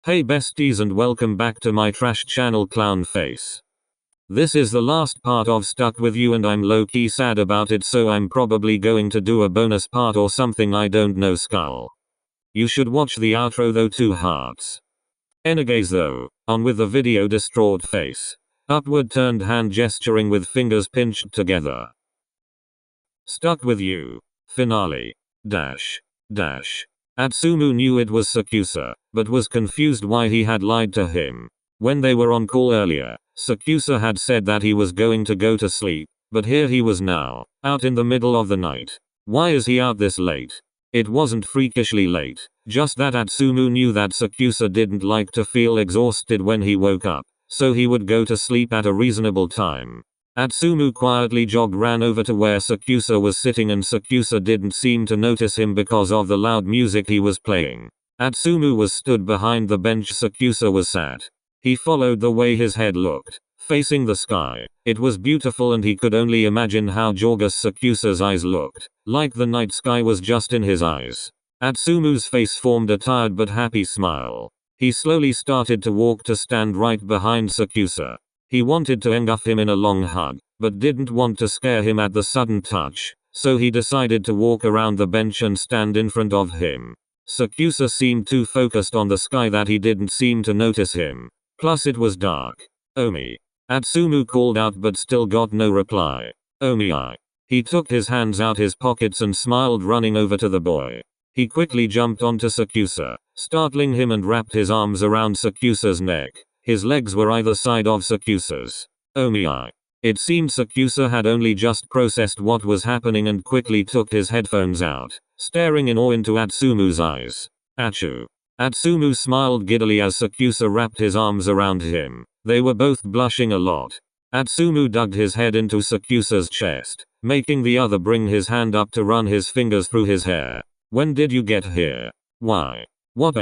Hey besties and welcome back to my trash channel Clown Face. This is the last part of Stuck With You and I'm low-key sad about it, so I'm probably going to do a bonus part or something, I don't know. Skull. You should watch the outro though. 2 hearts. Anyways though, on with the video. Distraught face. Upward turned hand gesturing with fingers pinched together. Stuck With You. Finale. Atsumu knew it was Sakusa, but was confused why he had lied to him. When they were on call earlier, Sakusa had said that he was going to go to sleep, but here he was now, out in the middle of the night. Why is he out this late? It wasn't freakishly late, just that Atsumu knew that Sakusa didn't like to feel exhausted when he woke up, so he would go to sleep at a reasonable time. Atsumu quietly ran over to where Sakusa was sitting, and Sakusa didn't seem to notice him because of the loud music he was playing. Atsumu was stood behind the bench Sakusa was sat. He followed the way his head looked, facing the sky. It was beautiful and he could only imagine how gorgeous Sakusa's eyes looked, like the night sky was just in his eyes. Atsumu's face formed a tired but happy smile. He slowly started to walk to stand right behind Sakusa. He wanted to engulf him in a long hug, but didn't want to scare him at the sudden touch, so he decided to walk around the bench and stand in front of him. Sakusa seemed too focused on the sky that he didn't seem to notice him. Plus it was dark. Omi. Atsumu called out but still got no reply. Omi. He took his hands out his pockets and smiled, running over to the boy. He quickly jumped onto Sakusa, startling him, and wrapped his arms around Sakusa's neck. His legs were either side of Sakusa's. Omi. It seemed Sakusa had only just processed what was happening and quickly took his headphones out, staring in awe into Atsumu's eyes. Achu. Atsumu smiled giddily as Sakusa wrapped his arms around him. They were both blushing a lot. Atsumu dug his head into Sakusa's chest, making the other bring his hand up to run his fingers through his hair. When did you get here? Why? What?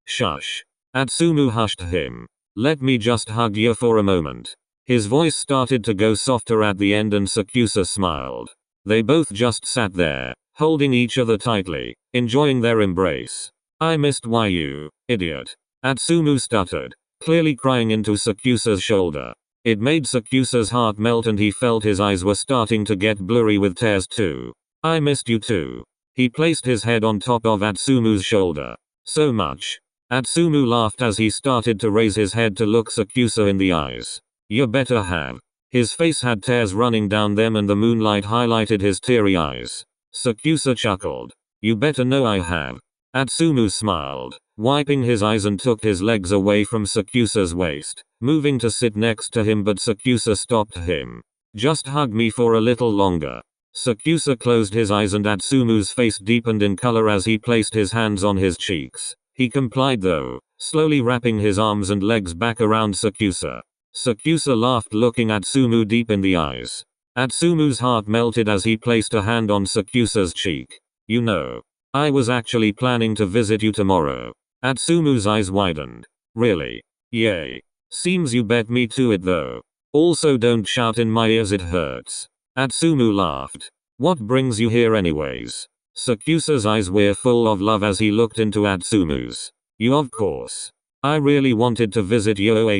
Shush. Atsumu hushed him. Let me just hug you for a moment. His voice started to go softer at the end and Sakusa smiled. They both just sat there, holding each other tightly, enjoying their embrace. I missed why you, idiot. Atsumu stuttered, clearly crying into Sakusa's shoulder. It made Sakusa's heart melt and he felt his eyes were starting to get blurry with tears too. I missed you too. He placed his head on top of Atsumu's shoulder. So much. Atsumu laughed as he started to raise his head to look Sakusa in the eyes. You better have. His face had tears running down them and the moonlight highlighted his teary eyes. Sakusa chuckled. You better know I have. Atsumu smiled, wiping his eyes, and took his legs away from Sakusa's waist, moving to sit next to him, but Sakusa stopped him. Just hug me for a little longer. Sakusa closed his eyes and Atsumu's face deepened in color as he placed his hands on his cheeks. He complied though, slowly wrapping his arms and legs back around Sakusa. Sakusa laughed, looking Atsumu deep in the eyes. Atsumu's heart melted as he placed a hand on Sakusa's cheek. You know, I was actually planning to visit you tomorrow. Atsumu's eyes widened. Really? Yay. Seems you bet me to it though. Also don't shout in my ears, it hurts. Atsumu laughed. What brings you here anyways? Sakusa's eyes were full of love as he looked into Atsumu's. You, of course. I really wanted to visit you,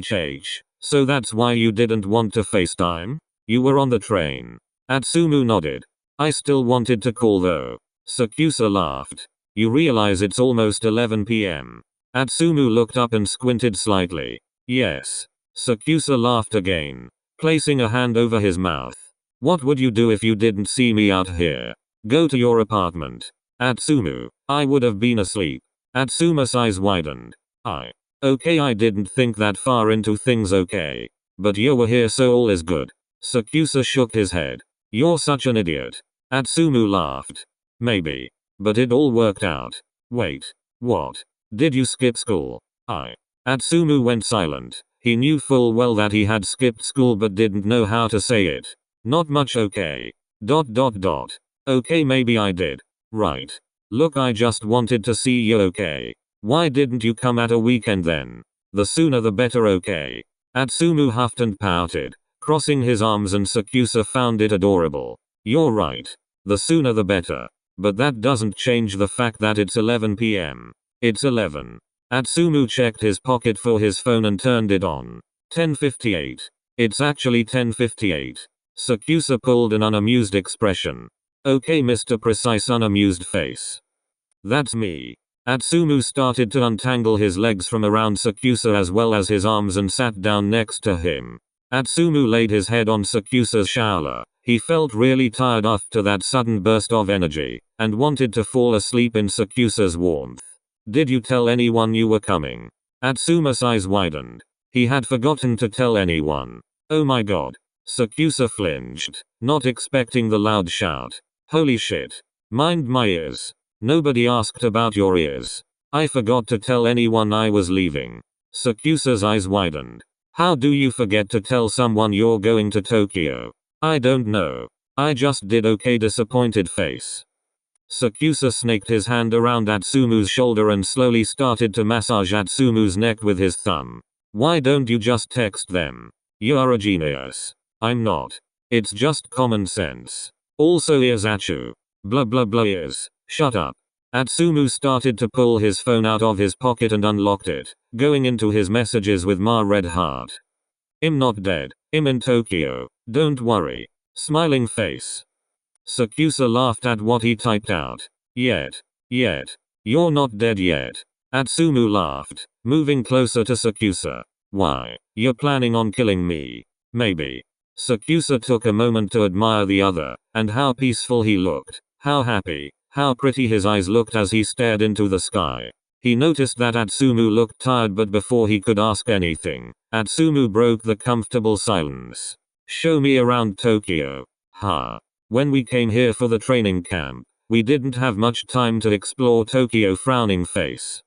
so that's why you didn't want to FaceTime? You were on the train. Atsumu nodded. I still wanted to call though. Sakusa laughed. You realize it's almost 11 p.m. Atsumu looked up and squinted slightly. Yes. Sakusa laughed again, placing a hand over his mouth. What would you do if you didn't see me out here? Go to your apartment. Atsumu. I would have been asleep. Atsuma's eyes widened. Okay, I didn't think that far into things, okay. But you were here, so all is good. Sakusa shook his head. You're such an idiot. Atsumu laughed. Maybe. But it all worked out. Wait. What? Did you skip school? Atsumu went silent. He knew full well that he had skipped school but didn't know how to say it. Not much, okay. ... Okay, maybe I did. Right. Look, I just wanted to see you, okay. Why didn't you come at a weekend then? The sooner the better, okay. Atsumu huffed and pouted, crossing his arms, and Sakusa found it adorable. You're right. The sooner the better. But that doesn't change the fact that it's 11 p.m. It's 11. Atsumu checked his pocket for his phone and turned it on. 10:58. It's actually 10:58. Sakusa pulled an unamused expression. Okay, Mr. Precise, unamused face. That's me. Atsumu started to untangle his legs from around Sakusa as well as his arms and sat down next to him. Atsumu laid his head on Sakusa's shoulder. He felt really tired after that sudden burst of energy, and wanted to fall asleep in Sakusa's warmth. Did you tell anyone you were coming? Atsuma's eyes widened. He had forgotten to tell anyone. Oh my god. Sakusa flinched, not expecting the loud shout. Holy shit. Mind my ears. Nobody asked about your ears. I forgot to tell anyone I was leaving. Sakusa's eyes widened. How do you forget to tell someone you're going to Tokyo? I don't know. I just did. Okay, disappointed face. Sakusa snaked his hand around Atsumu's shoulder and slowly started to massage Atsumu's neck with his thumb. Why don't you just text them? You're a genius. I'm not. It's just common sense. Also, ears, Achu. Blah blah blah, ears. Shut up. Atsumu started to pull his phone out of his pocket and unlocked it, going into his messages with Ma red heart. I'm not dead. I'm in Tokyo. Don't worry. Smiling face. Sakusa laughed at what he typed out. Yet. You're not dead yet. Atsumu laughed, moving closer to Sakusa. Why? You're planning on killing me? Maybe. Sakusa took a moment to admire the other, and how peaceful he looked, how happy, how pretty his eyes looked as he stared into the sky. He noticed that Atsumu looked tired, but before he could ask anything, Atsumu broke the comfortable silence. Show me around Tokyo. Ha. When we came here for the training camp, we didn't have much time to explore Tokyo. Frowning face.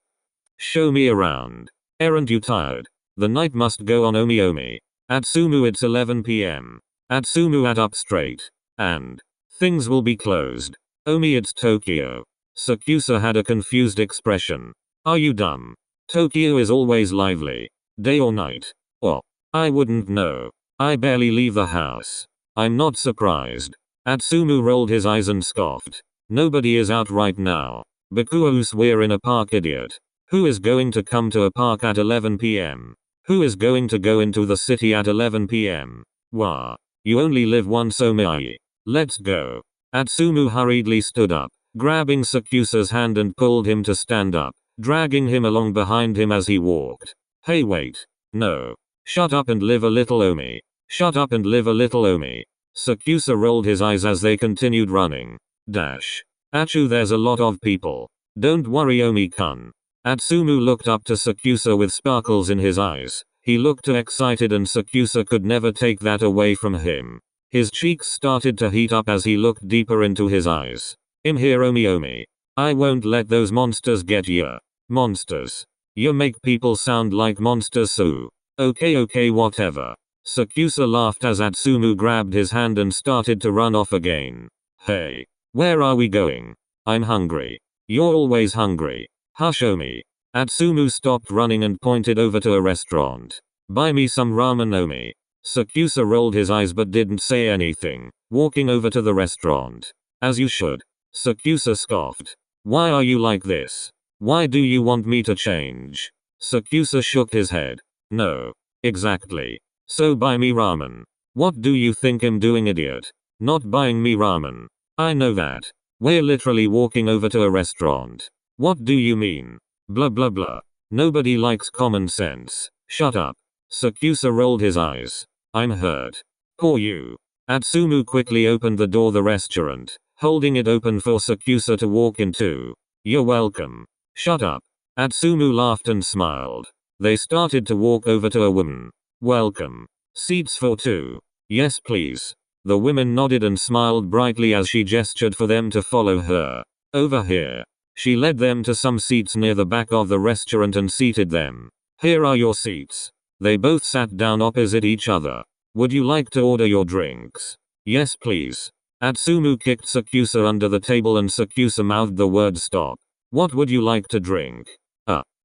Show me around. Aren't you tired? The night must go on. Omi. Atsumu, it's 11 p.m. Atsumu sat up straight. And things will be closed. Omi, it's Tokyo. Sakusa had a confused expression. Are you dumb? Tokyo is always lively. Day or night. Oh, I wouldn't know. I barely leave the house. I'm not surprised. Atsumu rolled his eyes and scoffed. Nobody is out right now. Because we're in a park, idiot. Who is going to come to a park at 11 p.m.? Who is going to go into the city at 11 p.m.? Wah. You only live once, Omi. Let's go. Atsumu hurriedly stood up, grabbing Sakusa's hand and pulled him to stand up, dragging him along behind him as he walked. Hey, wait. No. Shut up and live a little, Omi. Shut up and live a little, Omi. Sakusa rolled his eyes as they continued running. Dash. Achu, there's a lot of people. Don't worry, Omi-kun. Atsumu looked up to Sakusa with sparkles in his eyes. He looked too excited and Sakusa could never take that away from him. His cheeks started to heat up as he looked deeper into his eyes. I'm here, Omi. I won't let those monsters get ya. Monsters. You make people sound like monsters, so. Okay, whatever. Sakusa laughed as Atsumu grabbed his hand and started to run off again. Hey. Where are we going? I'm hungry. You're always hungry. Hush, Omi. Atsumu stopped running and pointed over to a restaurant. Buy me some ramen, Omi. Sakusa rolled his eyes but didn't say anything, walking over to the restaurant. As you should. Sakusa scoffed. Why are you like this? Why do you want me to change? Sakusa shook his head. No. Exactly. So buy me ramen. What do you think I'm doing, idiot? Not buying me ramen. I know that. We're literally walking over to a restaurant. What do you mean? Blah blah blah. Nobody likes common sense. Shut up. Sakusa rolled his eyes. I'm hurt. Poor you. Atsumu quickly opened the door the restaurant, holding it open for Sakusa to walk into. You're welcome. Shut up. Atsumu laughed and smiled. They started to walk over to a woman. Welcome. Seats for two. Yes, please. The woman nodded and smiled brightly as she gestured for them to follow her. Over here. She led them to some seats near the back of the restaurant and seated them. Here are your seats. They both sat down opposite each other. Would you like to order your drinks? Yes, please. Atsumu kicked Sakusa under the table and Sakusa mouthed the word stop. What would you like to drink?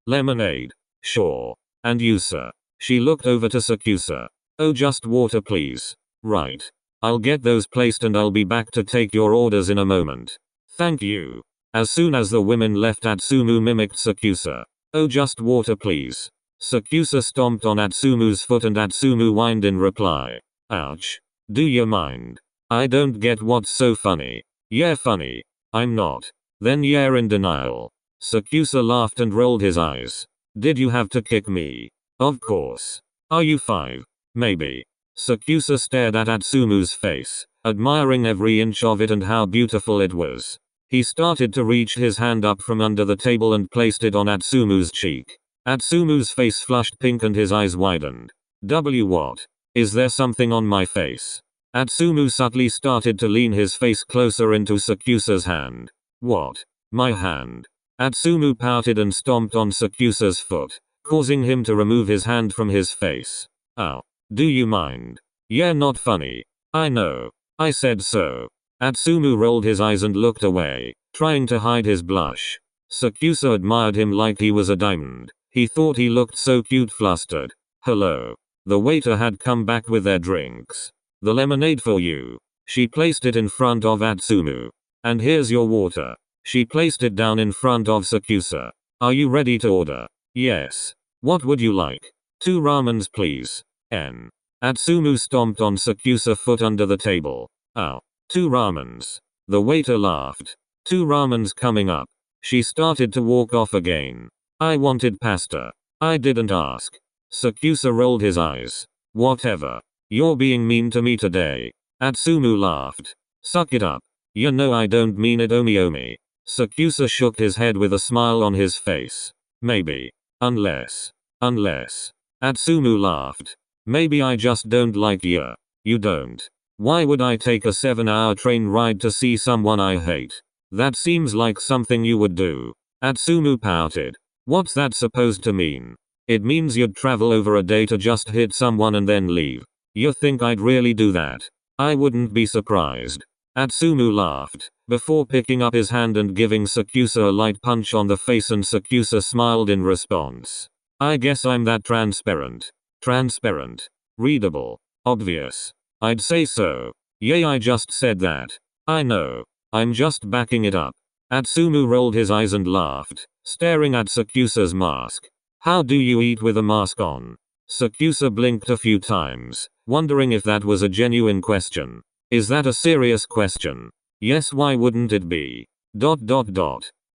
Lemonade. Sure. And you, sir? She looked over to Sakusa. Oh, just water, please. Right. I'll get those placed and I'll be back to take your orders in a moment. Thank you. As soon as the women left, Atsumu mimicked Sakusa. Oh, just water please. Sakusa stomped on Atsumu's foot and Atsumu whined in reply. Ouch. Do you mind? I don't get what's so funny. Yeah, funny. I'm not. Then you're in denial. Sakusa laughed and rolled his eyes. Did you have to kick me? Of course. Are you 5? Maybe. Sakusa stared at Atsumu's face, admiring every inch of it and how beautiful it was. He started to reach his hand up from under the table and placed it on Atsumu's cheek. Atsumu's face flushed pink and his eyes widened. What? Is there something on my face? Atsumu subtly started to lean his face closer into Sakusa's hand. What? My hand. Atsumu pouted and stomped on Sakusa's foot, causing him to remove his hand from his face. Ow. Do you mind? Yeah, not funny. I know. I said so. Atsumu rolled his eyes and looked away, trying to hide his blush. Sakusa admired him like he was a diamond. He thought he looked so cute flustered. Hello. The waiter had come back with their drinks. The lemonade for you. She placed it in front of Atsumu. And here's your water. She placed it down in front of Sakusa. Are you ready to order? Yes. What would you like? 2 ramens please. N. Atsumu stomped on Sakusa's foot under the table. Ow. 2 ramens. The waiter laughed. 2 ramens coming up. She started to walk off again. I wanted pasta. I didn't ask. Sakusa rolled his eyes. Whatever. You're being mean to me today. Atsumu laughed. Suck it up. You know I don't mean it, Omi. Sakusa shook his head with a smile on his face. Maybe. Unless. Atsumu laughed. Maybe I just don't like you. You don't. Why would I take a 7-hour train ride to see someone I hate? That seems like something you would do. Atsumu pouted. What's that supposed to mean? It means you'd travel over a day to just hit someone and then leave. You think I'd really do that? I wouldn't be surprised. Atsumu laughed, before picking up his hand and giving Sakusa a light punch on the face, and Sakusa smiled in response. I guess I'm that transparent. Transparent. Readable. Obvious. I'd say so. Yay, I just said that. I know. I'm just backing it up. Atsumu rolled his eyes and laughed, staring at Sakusa's mask. How do you eat with a mask on? Sakusa blinked a few times, wondering if that was a genuine question. Is that a serious question? Yes, why wouldn't it be? ...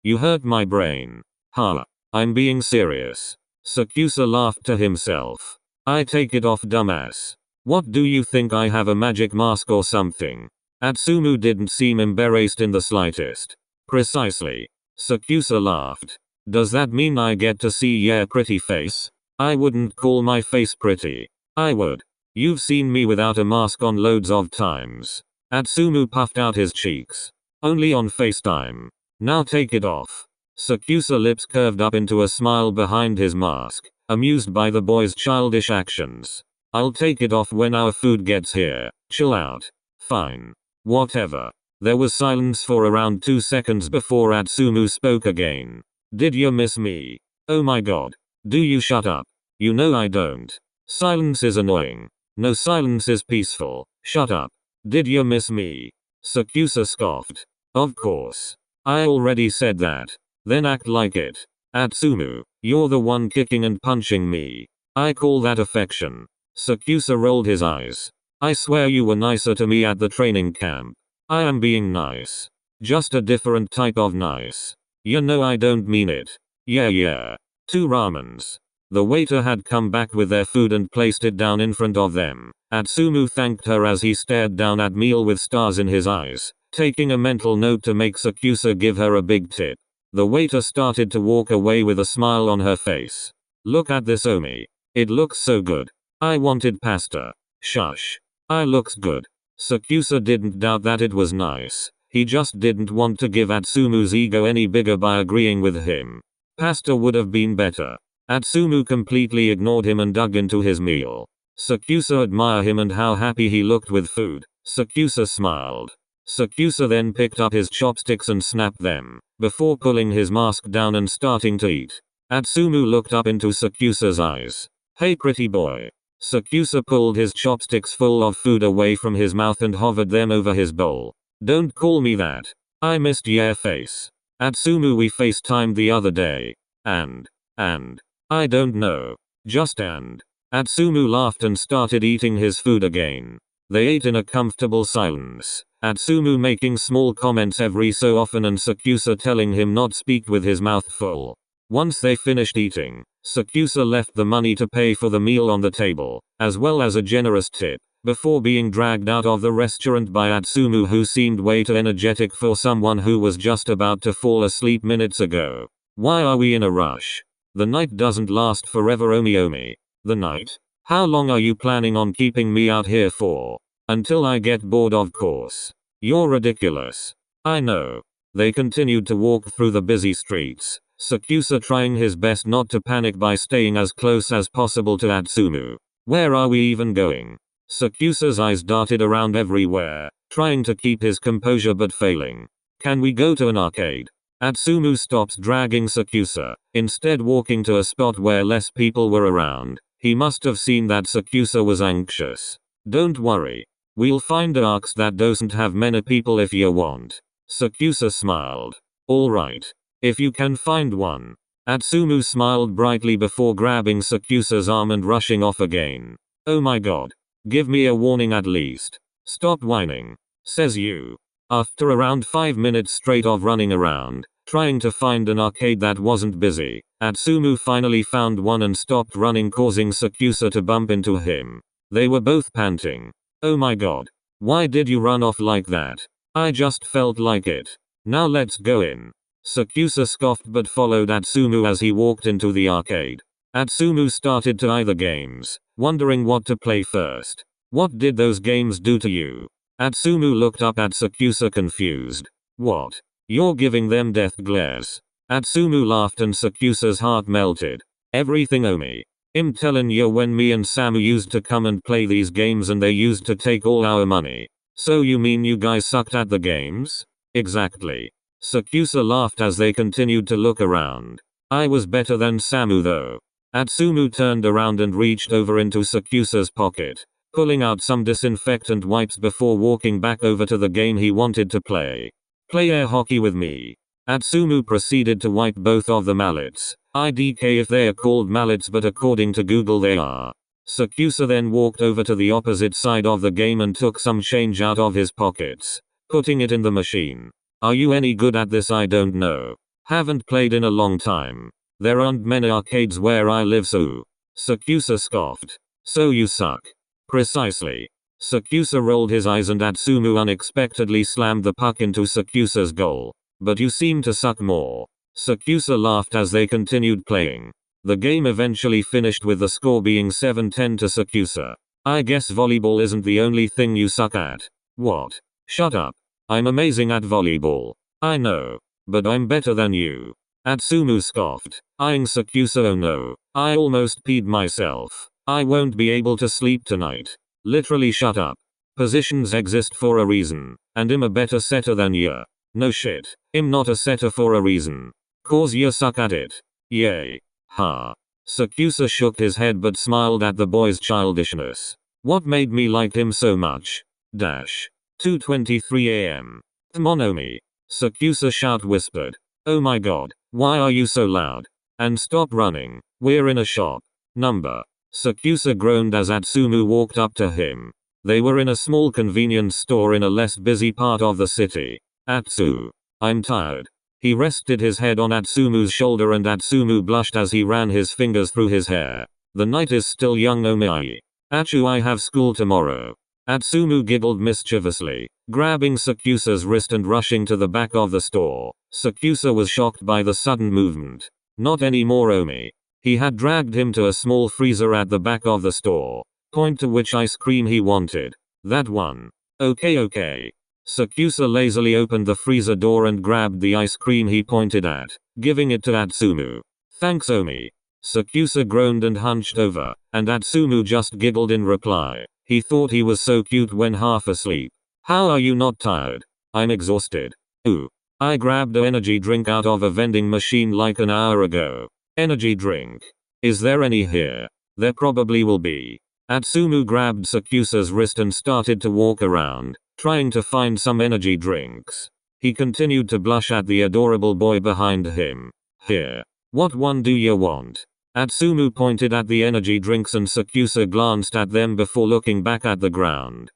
You hurt my brain. Huh. I'm being serious. Sakusa laughed to himself. I take it off, dumbass. What do you think, I have a magic mask or something? Atsumu didn't seem embarrassed in the slightest. Precisely. Sakusa laughed. Does that mean I get to see your pretty face? I wouldn't call my face pretty. I would. You've seen me without a mask on loads of times. Atsumu puffed out his cheeks. Only on FaceTime. Now take it off. Sakusa's lips curved up into a smile behind his mask, amused by the boy's childish actions. I'll take it off when our food gets here. Chill out. Fine. Whatever. There was silence for around 2 seconds before Atsumu spoke again. Did you miss me? Oh my god. Do you shut up? You know I don't. Silence is annoying. No, silence is peaceful. Shut up. Did you miss me? Sakusa scoffed. Of course. I already said that. Then act like it. Atsumu, you're the one kicking and punching me. I call that affection. Sakusa rolled his eyes. I swear you were nicer to me at the training camp. I am being nice. Just a different type of nice. You know I don't mean it. Yeah. 2 ramens. The waiter had come back with their food and placed it down in front of them. Atsumu thanked her as he stared down at meal with stars in his eyes, taking a mental note to make Sakusa give her a big tip. The waiter started to walk away with a smile on her face. Look at this, Omi. It looks so good. I wanted pasta. Shush. I looks good. Sakusa didn't doubt that it was nice. He just didn't want to give Atsumu's ego any bigger by agreeing with him. Pasta would have been better. Atsumu completely ignored him and dug into his meal. Sakusa admired him and how happy he looked with food. Sakusa smiled. Sakusa then picked up his chopsticks and snapped them, before pulling his mask down and starting to eat. Atsumu looked up into Sakusa's eyes. Hey pretty boy. Sakusa pulled his chopsticks full of food away from his mouth and hovered them over his bowl. Don't call me that. I missed your face. Atsumu, we FaceTimed the other day. And And? I don't know. Just and. Atsumu laughed and started eating his food again. They ate in a comfortable silence, Atsumu making small comments every so often and Sakusa telling him not speak with his mouth full. Once they finished eating, Sakusa left the money to pay for the meal on the table, as well as a generous tip, before being dragged out of the restaurant by Atsumu, who seemed way too energetic for someone who was just about to fall asleep minutes ago. Why are we in a rush? The night doesn't last forever, Omi. The night? How long are you planning on keeping me out here for? Until I get bored, of course. You're ridiculous. I know. They continued to walk through the busy streets, Sakusa trying his best not to panic by staying as close as possible to Atsumu. Where are we even going? Sakusa's eyes darted around everywhere, trying to keep his composure but failing. Can we go to an arcade? Atsumu stopped dragging Sakusa, instead walking to a spot where less people were around. He must have seen that Sakusa was anxious. Don't worry. We'll find arcs that doesn't have many people if you want. Sakusa smiled. Alright. If you can find one. Atsumu smiled brightly before grabbing Sakusa's arm and rushing off again. Oh my god. Give me a warning at least. Stop whining. Says you. After around 5 minutes straight of running around, trying to find an arcade that wasn't busy, Atsumu finally found one and stopped running, causing Sakusa to bump into him. They were both panting. Oh my god. Why did you run off like that? I just felt like it. Now let's go in. Sakusa scoffed but followed Atsumu as he walked into the arcade. Atsumu started to eye the games, wondering what to play first. What did those games do to you? Atsumu looked up at Sakusa confused. What? You're giving them death glares. Atsumu laughed and Sakusa's heart melted. Everything, Omi. I'm tellin' you, when me and Samu used to come and play these games and they used to take all our money. So you mean you guys sucked at the games? Exactly. Sakusa laughed as they continued to look around. I was better than Samu though. Atsumu turned around and reached over into Sakusa's pocket, pulling out some disinfectant wipes before walking back over to the game he wanted to play. Play air hockey with me. Atsumu proceeded to wipe both of the mallets. IDK if they are called mallets, but according to Google they are. Sakusa then walked over to the opposite side of the game and took some change out of his pockets, putting it in the machine. Are you any good at this? I don't know. Haven't played in a long time. There aren't many arcades where I live, so. Sakusa scoffed. So you suck. Precisely. Sakusa rolled his eyes and Atsumu unexpectedly slammed the puck into Sakusa's goal. But you seem to suck more. Sakusa laughed as they continued playing. The game eventually finished with the score being 7-10 to Sakusa. I guess volleyball isn't the only thing you suck at. What? Shut up. I'm amazing at volleyball. I know. But I'm better than you. Atsumu scoffed, eyeing Sakusa. Oh no. I almost peed myself. I won't be able to sleep tonight. Literally shut up. Positions exist for a reason. And I'm a better setter than ya. No shit. I'm not a setter for a reason. Cause you suck at it. Yay. Ha. Sakusa shook his head but smiled at the boy's childishness. What made me like him so much? 2:23 a.m. Monomi. Sakusa whispered. Oh my god. Why are you so loud? And stop running. We're in a shop. Number. Sakusa groaned as Atsumu walked up to him. They were in a small convenience store in a less busy part of the city. Atsu. I'm tired. He rested his head on Atsumu's shoulder and Atsumu blushed as he ran his fingers through his hair. The night is still young, Omi. Achu, I have school tomorrow. Atsumu giggled mischievously, grabbing Sakusa's wrist and rushing to the back of the store. Sakusa was shocked by the sudden movement. Not anymore, Omi. He had dragged him to a small freezer at the back of the store. Point to which ice cream he wanted. That one. Okay. Sakusa lazily opened the freezer door and grabbed the ice cream he pointed at, giving it to Atsumu. Thanks, Omi. Sakusa groaned and hunched over, and Atsumu just giggled in reply. He thought he was so cute when half asleep. How are you not tired? I'm exhausted. Ooh. I grabbed an energy drink out of a vending machine like an hour ago. Energy drink. Is there any here? There probably will be. Atsumu grabbed Sakusa's wrist and started to walk around, trying to find some energy drinks. He continued to blush at the adorable boy behind him. Here. What one do you want? Atsumu pointed at the energy drinks and Sakusa glanced at them before looking back at the ground.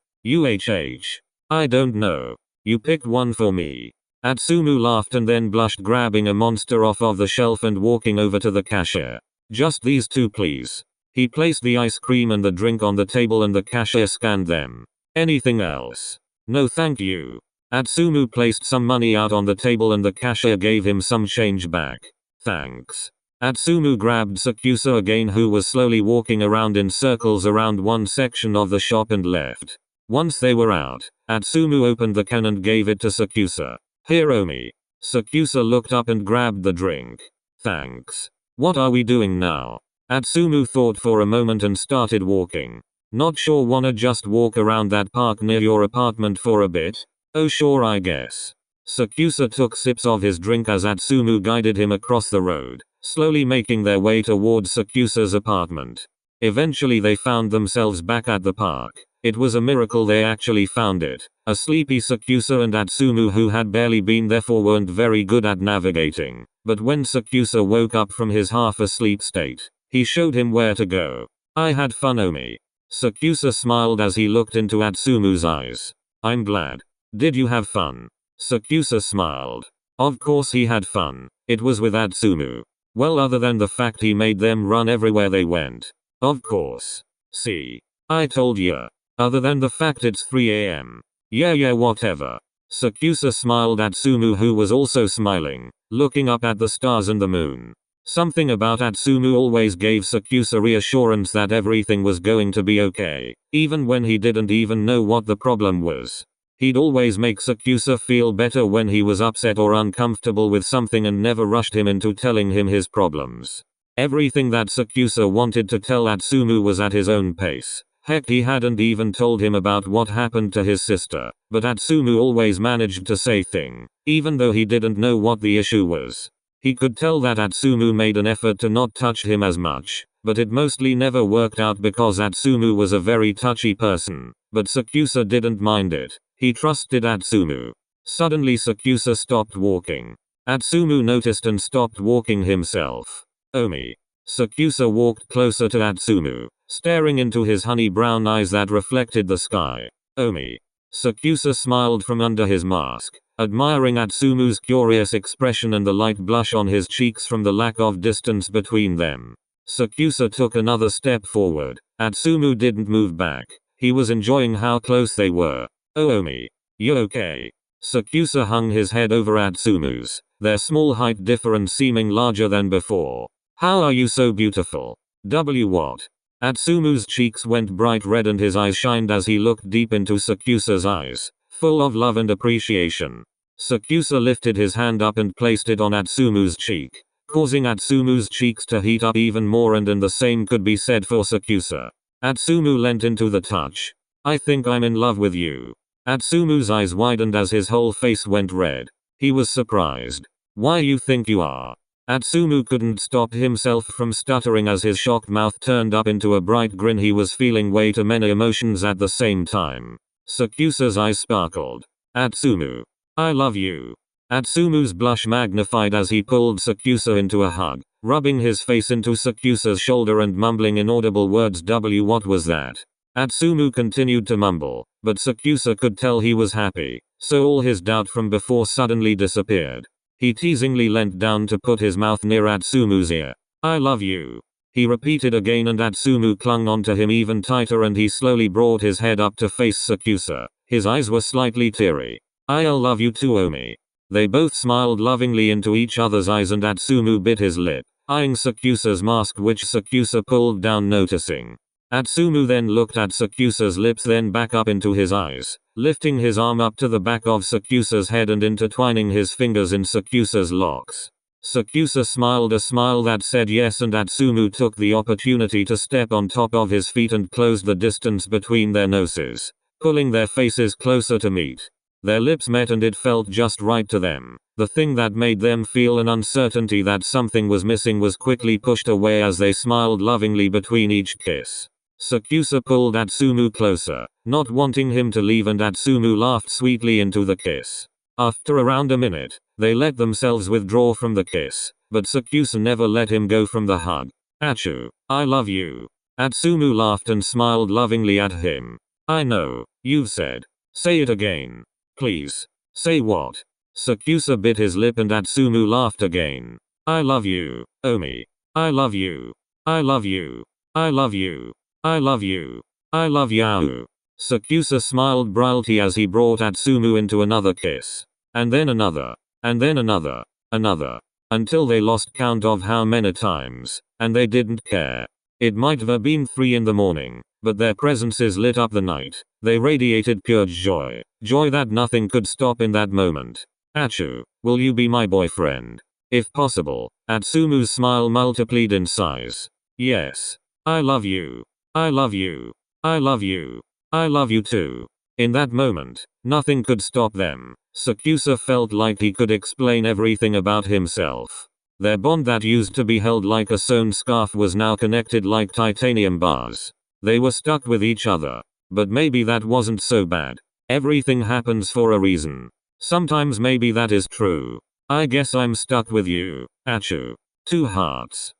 I don't know. You picked one for me. Atsumu laughed and then blushed, grabbing a monster off of the shelf and walking over to the cashier. Just these two, please. He placed the ice cream and the drink on the table and the cashier scanned them. Anything else? No thank you. Atsumu placed some money out on the table and the cashier gave him some change back. Thanks. Atsumu grabbed Sakusa again, who was slowly walking around in circles around one section of the shop, and left. Once they were out, Atsumu opened the can and gave it to Sakusa. Here, Omi. Sakusa looked up and grabbed the drink. Thanks. What are we doing now? Atsumu thought for a moment and started walking. Not sure, wanna just walk around that park near your apartment for a bit? Oh sure, I guess. Sakusa took sips of his drink as Atsumu guided him across the road, slowly making their way towards Sakusa's apartment. Eventually they found themselves back at the park. It was a miracle they actually found it. A sleepy Sakusa and Atsumu, who had barely been there for, weren't very good at navigating. But when Sakusa woke up from his half-asleep state, he showed him where to go. I had fun, Omi. Sakusa smiled as he looked into Atsumu's eyes. I'm glad. Did you have fun? Sakusa smiled. Of course he had fun. It was with Atsumu. Well, other than the fact he made them run everywhere they went. Of course. See? I told ya. Other than the fact it's 3 a.m. Yeah, whatever. Sakusa smiled at Atsumu, who was also smiling, looking up at the stars and the moon. Something about Atsumu always gave Sakusa reassurance that everything was going to be okay, even when he didn't even know what the problem was. He'd always make Sakusa feel better when he was upset or uncomfortable with something and never rushed him into telling him his problems. Everything that Sakusa wanted to tell Atsumu was at his own pace. Heck, he hadn't even told him about what happened to his sister, but Atsumu always managed to say things, even though he didn't know what the issue was. He could tell that Atsumu made an effort to not touch him as much, but it mostly never worked out because Atsumu was a very touchy person. But Sakusa didn't mind it. He trusted Atsumu. Suddenly Sakusa stopped walking. Atsumu noticed and stopped walking himself. Omi. Sakusa walked closer to Atsumu, staring into his honey brown eyes that reflected the sky. Omi. Sakusa smiled from under his mask, admiring Atsumu's curious expression and the light blush on his cheeks from the lack of distance between them. Sakusa took another step forward. Atsumu didn't move back. He was enjoying how close they were. Oh, Omi. You okay? Sakusa hung his head over Atsumu's, their small height difference seeming larger than before. How are you so beautiful? What? Atsumu's cheeks went bright red and his eyes shined as he looked deep into Sakusa's eyes, full of love and appreciation. Sakusa lifted his hand up and placed it on Atsumu's cheek, causing Atsumu's cheeks to heat up even more, and the same could be said for Sakusa. Atsumu leant into the touch. I think I'm in love with you. Atsumu's eyes widened as his whole face went red. He was surprised. Why you think you are? Atsumu couldn't stop himself from stuttering as his shocked mouth turned up into a bright grin. He was feeling way too many emotions at the same time. Sakusa's eyes sparkled. Atsumu. I love you. Atsumu's blush magnified as he pulled Sakusa into a hug, rubbing his face into Sakusa's shoulder and mumbling inaudible words. What was that? Atsumu continued to mumble, but Sakusa could tell he was happy, so all his doubt from before suddenly disappeared. He teasingly leant down to put his mouth near Atsumu's ear. I love you. He repeated again and Atsumu clung onto him even tighter and he slowly brought his head up to face Sakusa. His eyes were slightly teary. I love you too, Omi. They both smiled lovingly into each other's eyes and Atsumu bit his lip, eyeing Sakusa's mask, which Sakusa pulled down, noticing. Atsumu then looked at Sakusa's lips, then back up into his eyes, lifting his arm up to the back of Sakusa's head and intertwining his fingers in Sakusa's locks. Sakusa smiled a smile that said yes, and Atsumu took the opportunity to step on top of his feet and closed the distance between their noses, pulling their faces closer to meet. Their lips met and it felt just right to them. The thing that made them feel an uncertainty that something was missing was quickly pushed away as they smiled lovingly between each kiss. Sakusa pulled Atsumu closer, not wanting him to leave, and Atsumu laughed sweetly into the kiss. After around a minute, They let themselves withdraw from the kiss, but Sakusa never let him go from the hug. Achu, I love you. Atsumu laughed and smiled lovingly at him. I know, you've said. Say it again. Please. Say what? Sakusa bit his lip and Atsumu laughed again. I love you, Omi. I love you. I love you. I love you. I love you. I love you. Sakusa smiled brightly as he brought Atsumu into another kiss. And then another. And then another. Another. Until they lost count of how many times, and they didn't care. It might have been 3 in the morning, but their presences lit up the night. They radiated pure joy. Joy that nothing could stop in that moment. Achu, will you be my boyfriend? If possible. Atsumu's smile multiplied in size. Yes. I love you. I love you. I love you. I love you too. In that moment, nothing could stop them. Sakusa felt like he could explain everything about himself. Their bond that used to be held like a sewn scarf was now connected like titanium bars. They were stuck with each other. But maybe that wasn't so bad. Everything happens for a reason. Sometimes maybe that is true. I guess I'm stuck with you, Achu. 2 hearts.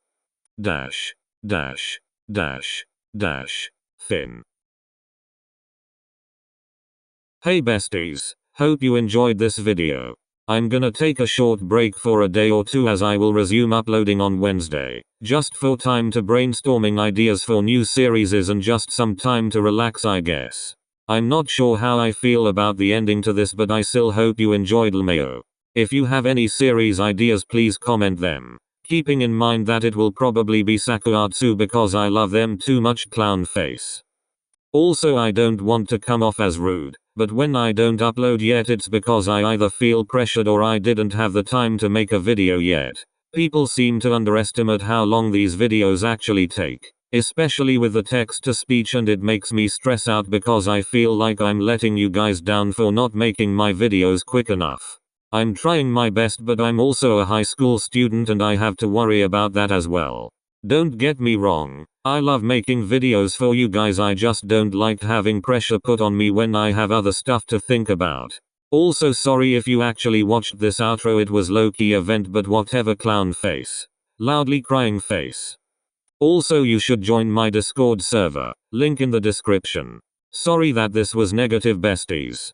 Dash. Dash. Dash. Dash. Fin. Hey besties. Hope you enjoyed this video. I'm gonna take a short break for a day or 2 as I will resume uploading on Wednesday, just for time to brainstorming ideas for new series and just some time to relax I guess. I'm not sure how I feel about the ending to this but I still hope you enjoyed Lmao. If you have any series ideas please comment them, keeping in mind that it will probably be Sakuatsu because I love them too much clown face. Also I don't want to come off as rude, but when I don't upload yet it's because I either feel pressured or I didn't have the time to make a video yet. People seem to underestimate how long these videos actually take, especially with the text to speech, and it makes me stress out because I feel like I'm letting you guys down for not making my videos quick enough. I'm trying my best but I'm also a high school student and I have to worry about that as well. Don't get me wrong, I love making videos for you guys, I just don't like having pressure put on me when I have other stuff to think about. Also sorry if you actually watched this outro, it was low-key event but whatever clown face. Loudly crying face. Also you should join my Discord server, link in the description. Sorry that this was negative besties.